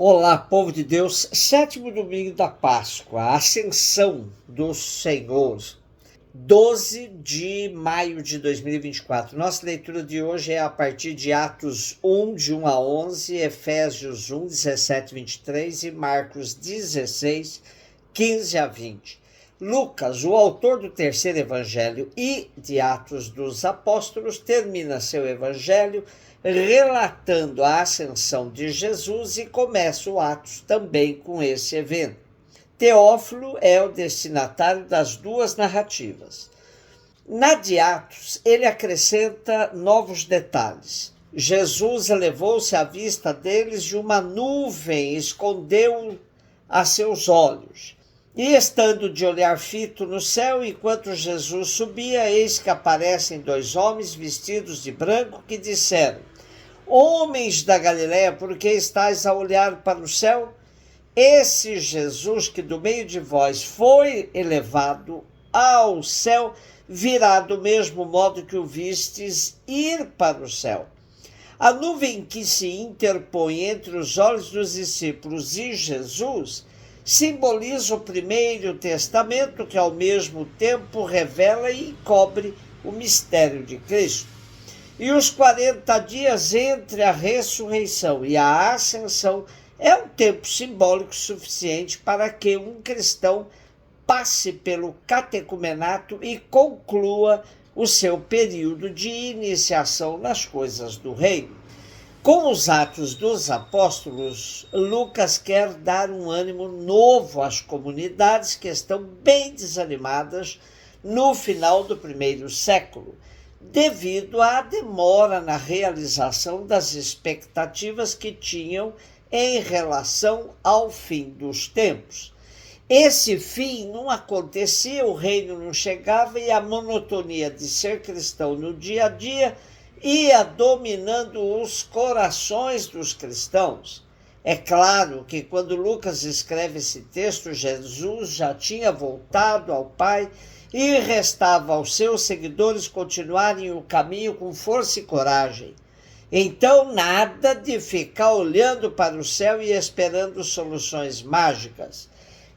Olá, povo de Deus, sétimo domingo da Páscoa, a Ascensão do Senhor, 12 de maio de 2024. Nossa leitura de hoje é a partir de Atos 1, de 1 a 11, Efésios 1, 17 a 23 e Marcos 16, 15 a 20. Lucas, o autor do terceiro evangelho e de Atos dos Apóstolos, termina seu evangelho relatando a ascensão de Jesus e começa o Atos também com esse evento. Teófilo é o destinatário das duas narrativas. Na de Atos, ele acrescenta novos detalhes. Jesus elevou-se à vista deles e uma nuvem escondeu a seus olhos. E estando de olhar fito no céu, enquanto Jesus subia, eis que aparecem dois homens vestidos de branco que disseram: Homens da Galiléia, por que estáis a olhar para o céu? Esse Jesus que do meio de vós foi elevado ao céu, virá do mesmo modo que o vistes ir para o céu. A nuvem que se interpõe entre os olhos dos discípulos e Jesus simboliza o primeiro testamento, que ao mesmo tempo revela e encobre o mistério de Cristo. E os 40 dias entre a ressurreição e a ascensão é um tempo simbólico suficiente para que um cristão passe pelo catecumenato e conclua o seu período de iniciação nas coisas do reino. Com os Atos dos Apóstolos, Lucas quer dar um ânimo novo às comunidades que estão bem desanimadas no final do primeiro século, devido à demora na realização das expectativas que tinham em relação ao fim dos tempos. Esse fim não acontecia, o reino não chegava e a monotonia de ser cristão no dia a dia ia dominando os corações dos cristãos. É claro que quando Lucas escreve esse texto, Jesus já tinha voltado ao Pai e restava aos seus seguidores continuarem o caminho com força e coragem. Então, nada de ficar olhando para o céu e esperando soluções mágicas.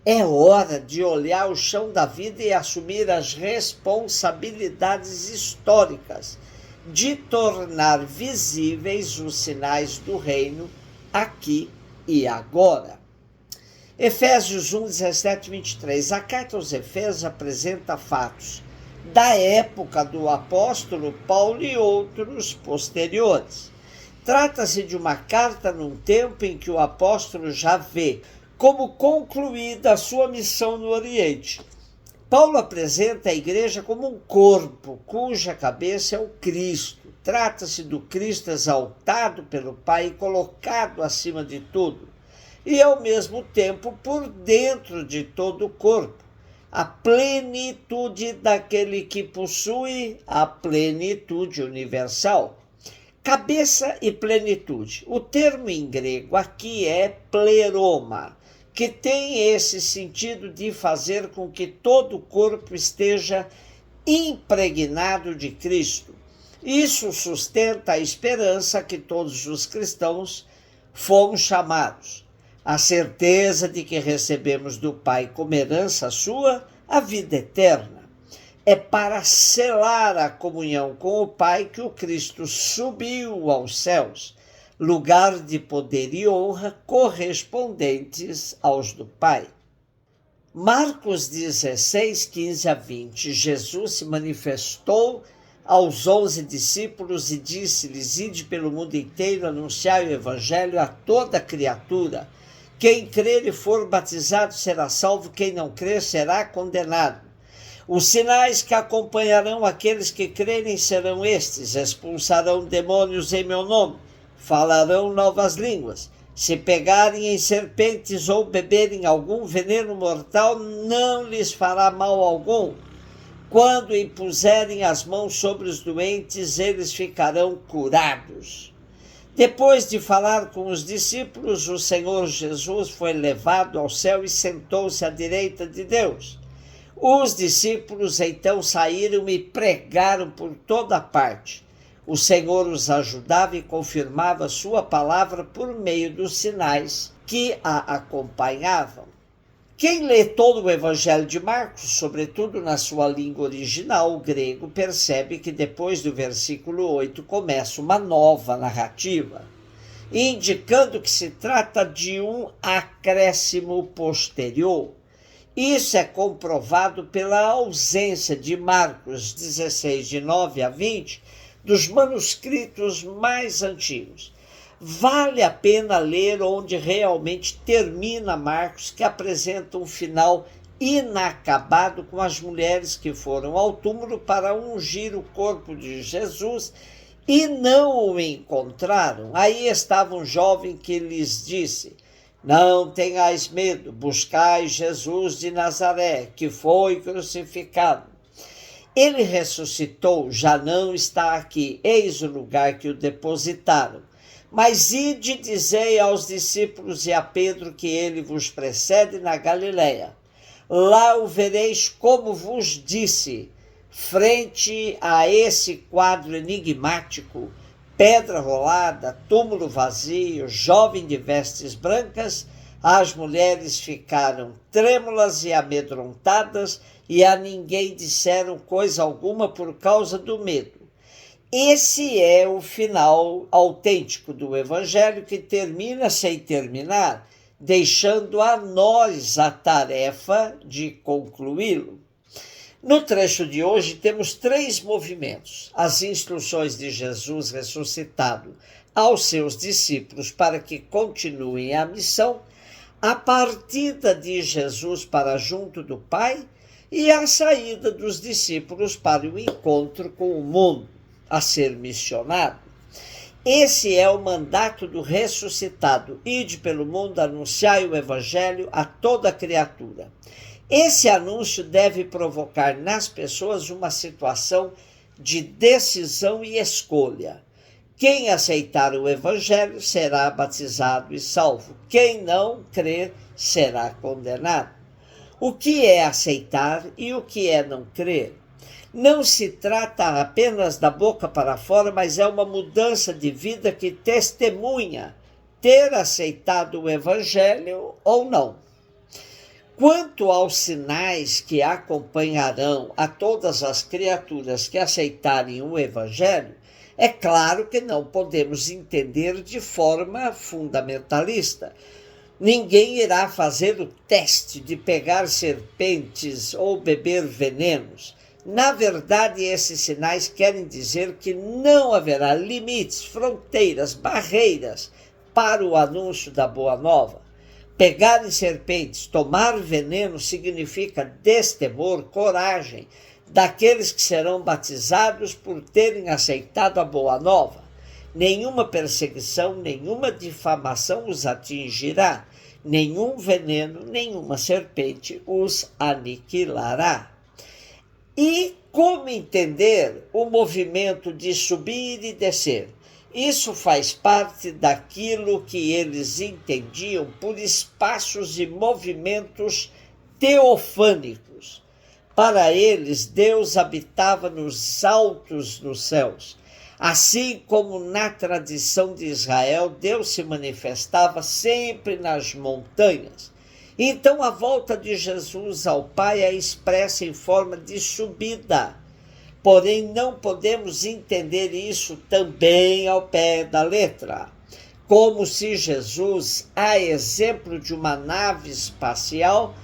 É hora de olhar o chão da vida e assumir as responsabilidades históricas, de tornar visíveis os sinais do reino aqui e agora. Efésios 1, 17 e 23. A carta aos Efésios apresenta fatos da época do apóstolo Paulo e outros posteriores. Trata-se de uma carta num tempo em que o apóstolo já vê como concluída a sua missão no Oriente. Paulo apresenta a igreja como um corpo, cuja cabeça é o Cristo. Trata-se do Cristo exaltado pelo Pai e colocado acima de tudo, e ao mesmo tempo por dentro de todo o corpo, a plenitude daquele que possui a plenitude universal. Cabeça e plenitude. O termo em grego aqui é pleroma, que tem esse sentido de fazer com que todo o corpo esteja impregnado de Cristo. Isso sustenta a esperança que todos os cristãos fomos chamados, a certeza de que recebemos do Pai como herança sua a vida eterna. É para selar a comunhão com o Pai que o Cristo subiu aos céus, lugar de poder e honra correspondentes aos do Pai. Marcos 16, 15 a 20. Jesus se manifestou aos 11 discípulos e disse-lhes: Ide pelo mundo inteiro, anunciai o evangelho a toda criatura. Quem crer e for batizado será salvo, quem não crer será condenado. Os sinais que acompanharão aqueles que crerem serão estes: expulsarão demônios em meu nome, falarão novas línguas. Se pegarem em serpentes ou beberem algum veneno mortal, não lhes fará mal algum. Quando impuserem as mãos sobre os doentes, eles ficarão curados. Depois de falar com os discípulos, o Senhor Jesus foi levado ao céu e sentou-se à direita de Deus. Os discípulos então saíram e pregaram por toda parte. O Senhor os ajudava e confirmava sua palavra por meio dos sinais que a acompanhavam. Quem lê todo o Evangelho de Marcos, sobretudo na sua língua original, o grego, percebe que depois do versículo 8 começa uma nova narrativa, indicando que se trata de um acréscimo posterior. Isso é comprovado pela ausência de Marcos 16, de 9 a 20, dos manuscritos mais antigos. Vale a pena ler onde realmente termina Marcos, que apresenta um final inacabado com as mulheres que foram ao túmulo para ungir o corpo de Jesus e não o encontraram. Aí estava um jovem que lhes disse: não tenhais medo, buscai Jesus de Nazaré, que foi crucificado. Ele ressuscitou, já não está aqui, eis o lugar que o depositaram. Mas ide dizei aos discípulos e a Pedro que ele vos precede na Galiléia. Lá o vereis como vos disse. Frente a esse quadro enigmático, pedra rolada, túmulo vazio, jovem de vestes brancas, as mulheres ficaram trêmulas e amedrontadas e a ninguém disseram coisa alguma por causa do medo. Esse é o final autêntico do Evangelho, que termina sem terminar, deixando a nós a tarefa de concluí-lo. No trecho de hoje temos 3 movimentos: as instruções de Jesus ressuscitado aos seus discípulos para que continuem a missão, a partida de Jesus para junto do Pai e a saída dos discípulos para o encontro com o mundo, a ser missionado. Esse é o mandato do ressuscitado: ide pelo mundo, anunciai o Evangelho a toda criatura. Esse anúncio deve provocar nas pessoas uma situação de decisão e escolha. Quem aceitar o Evangelho será batizado e salvo. Quem não crer será condenado. O que é aceitar e o que é não crer? Não se trata apenas da boca para fora, mas é uma mudança de vida que testemunha ter aceitado o Evangelho ou não. Quanto aos sinais que acompanharão a todas as criaturas que aceitarem o Evangelho, é claro que não podemos entender de forma fundamentalista. Ninguém irá fazer o teste de pegar serpentes ou beber venenos. Na verdade, esses sinais querem dizer que não haverá limites, fronteiras, barreiras para o anúncio da Boa Nova. Pegar em serpentes, tomar veneno significa destemor, coragem daqueles que serão batizados por terem aceitado a Boa Nova. Nenhuma perseguição, nenhuma difamação os atingirá, nenhum veneno, nenhuma serpente os aniquilará. E como entender o movimento de subir e descer? Isso faz parte daquilo que eles entendiam por espaços e movimentos teofânicos. Para eles, Deus habitava nos altos dos céus. Assim como na tradição de Israel, Deus se manifestava sempre nas montanhas. Então, a volta de Jesus ao Pai é expressa em forma de subida. Porém, não podemos entender isso também ao pé da letra, como se Jesus, a exemplo de uma nave espacial,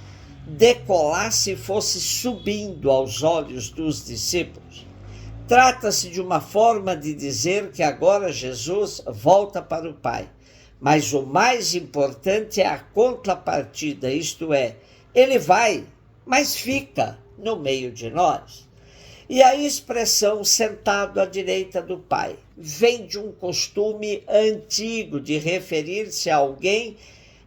decolasse e fosse subindo aos olhos dos discípulos. Trata-se de uma forma de dizer que agora Jesus volta para o Pai. Mas o mais importante é a contrapartida, isto é, ele vai, mas fica no meio de nós. E a expressão sentado à direita do Pai vem de um costume antigo de referir-se a alguém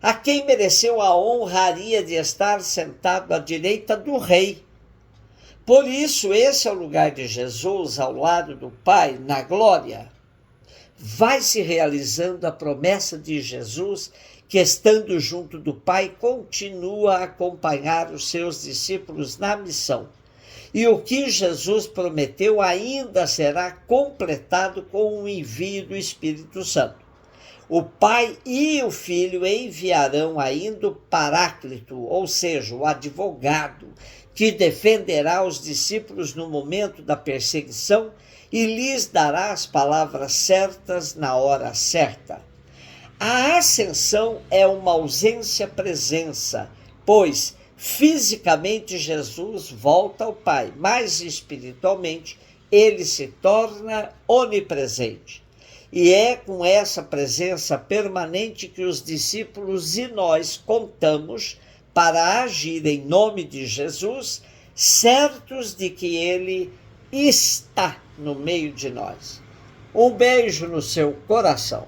a quem mereceu a honraria de estar sentado à direita do rei. Por isso, esse é o lugar de Jesus ao lado do Pai, na glória. Vai se realizando a promessa de Jesus, que estando junto do Pai, continua a acompanhar os seus discípulos na missão. E o que Jesus prometeu ainda será completado com o envio do Espírito Santo. O Pai e o Filho enviarão ainda o Paráclito, ou seja, o advogado, que defenderá os discípulos no momento da perseguição e lhes dará as palavras certas na hora certa. A ascensão é uma ausência-presença, pois fisicamente Jesus volta ao Pai, mas espiritualmente ele se torna onipresente. E é com essa presença permanente que os discípulos e nós contamos para agir em nome de Jesus, certos de que ele está no meio de nós. Um beijo no seu coração.